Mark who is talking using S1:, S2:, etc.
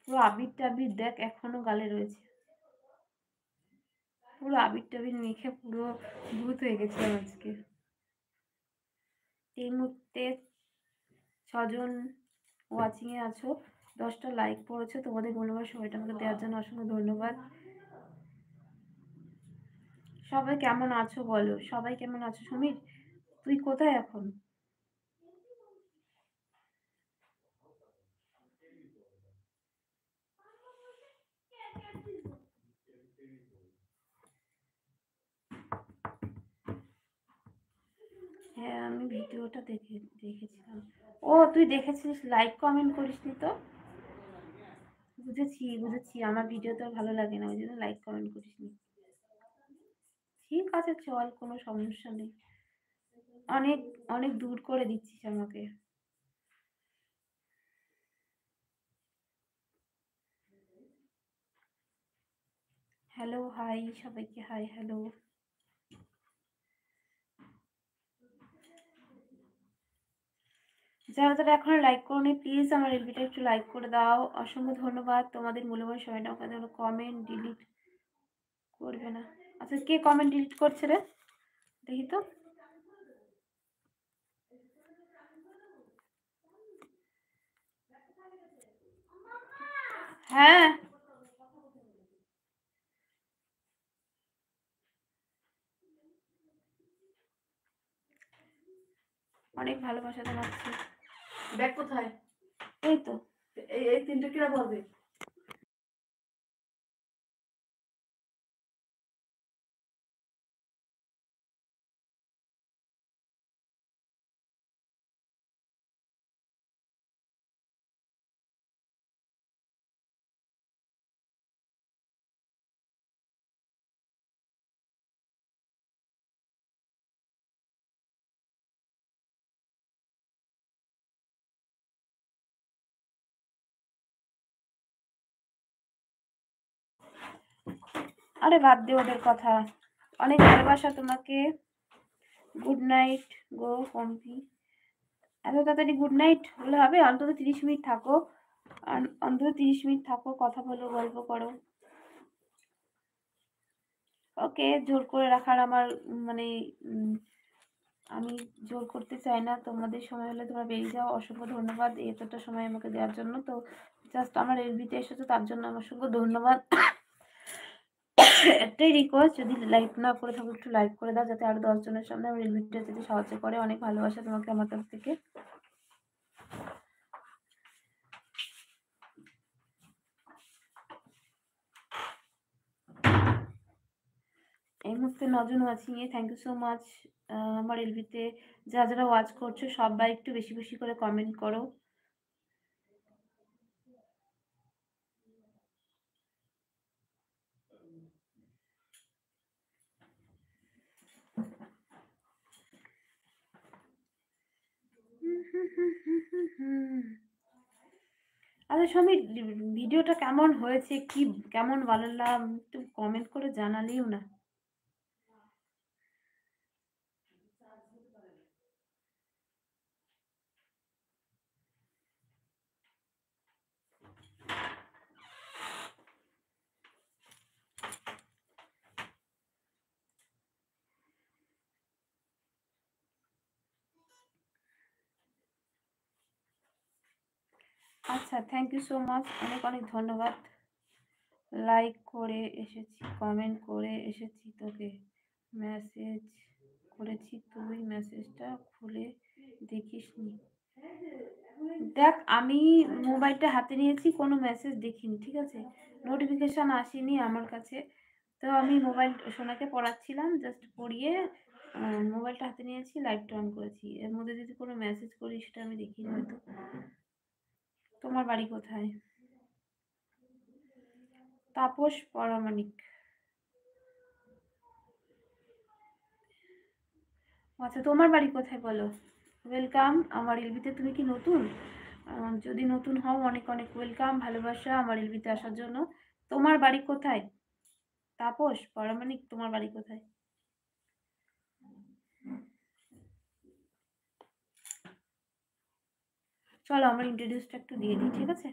S1: পুরো আবির টাবির দেখ এখনো গালে রয়েছে, পুরো আবির টাবির মেখে পুরো ভূত হয়ে গেছিলাম আজকে। এই মুহূর্তে 6জন ওয়াচিংয়ে আছো, 10টা লাইক পড়েছো, তোমাদের মূল্যবান সময়টা আমাকে দেওয়ার জন্য অসংখ্য ধন্যবাদ। সবাই কেমন আছো বলো, সবাই কেমন আছো? সমীর তুই কোথায় এখন? হ্যাঁ আমি ভিডিওটা দেখেছিলাম। ও তুই দেখেছিস, লাইক কমেন্ট করিসনি তো? বুঝেছি, আমার ভিডিও তো ভালো লাগে না, ওই জন্য লাইক কমেন্ট করিসনি। ঠিক আছে চল, কোনো সমস্যা নেই। অনেক অনেক দূর করে দিচ্ছিস আমাকে। হ্যালো হাই সবাইকে, হাই হ্যালো। যারা যারা এখনো লাইক করোনি প্লিজ আমার রিলভিটা একটু লাইক করে দাও, অসংখ্য ধন্যবাদ। তোমাদের মূল্যবান সময়টা আমাকে দেওয়ার। কমেন্ট ডিলিট করবে না? আচ্ছা কে কমেন্ট ডিলিট করছে রে, দেখি তো। হ্যাঁ অনেক ভালোবাসা জানাচ্ছি। ব্যাগ কোথায়? এই তো। এই তিনটে কিরা বলবে? আরে বাদ দে ওদের কথা, অনেক ভালোবাসা তোমাকে। গুড নাইট গো কম্পি। এত তাড়াতাড়ি গুড নাইট বলে হবে? অন্তত 30 মিনিট থাকো, অন্তত 30 মিনিট থাকো, কথা বলো, গল্প করো। ওকে, জোর করে রাখার আমার মানে আমি জোর করতে চাই না। তোমাদের সময় হলে তোমরা বেরিয়ে যাও। অসংখ্য ধন্যবাদ এতটা সময় আমাকে দেওয়ার জন্য। তো জাস্ট আমার এলবিতে এসেছো তার জন্য আমার অসংখ্য ধন্যবাদ। একটাই রিকোয়েস্ট, যদি লাইক না করে থাকো একটু লাইক করে দাও, যাতে আরো 10 জনের সামনে আমার এলবিটা যেতে সাহায্য করে। অনেক ভালোবাসা তোমাকে আমার কাছ থেকে। এই মুহূর্তে 9জন ওয়াচিং এ, থ্যাংক ইউ সো মাচ। আমার এলবিতে যারা যারা ওয়াচ করছো সবাই একটু বেশি বেশি করে কমেন্ট করো। আচ্ছা সমীর, ভিডিওটা কেমন হয়েছে, কি কেমন বানালাম, একটু কমেন্ট করে জানালিও না। আচ্ছা থ্যাংক ইউ সো মাচ, অনেক অনেক ধন্যবাদ। লাইক করে এসেছি, কমেন্ট করে এসেছি, তোকে মেসেজ করেছি, তুই মেসেজটা খুলে দেখিসনি? দেখ আমি মোবাইলটা হাতে নিয়েছি, কোনো মেসেজ দেখিনি, ঠিক আছে? নোটিফিকেশন আসেনি আমার কাছে। তো আমি মোবাইল সোনাকে পড়াচ্ছিলাম, জাস্ট পড়িয়ে মোবাইলটা হাতে নিয়েছি, লাইটটা অন করেছি। এর মধ্যে যদি কোনো মেসেজ করি সেটা আমি দেখিনি হয়তো। তোমার বাড়ি কোথায়? তাপস পরামানিক। আচ্ছা তোমার বাড়ি কোথায় বলো? ওয়েলকাম আমার এলবিতে। তুমি কি নতুন? যদি নতুন হও অনেক অনেক ওয়েলকাম, ভালোবাসা আমার এলবিতে আসার জন্য। তোমার বাড়ি কোথায়? তাপস পরামানিক, তোমার বাড়ি কোথায়? চলো আমার ইন্ট্রোডিউসটা একটু দিয়ে দিই, ঠিক আছে?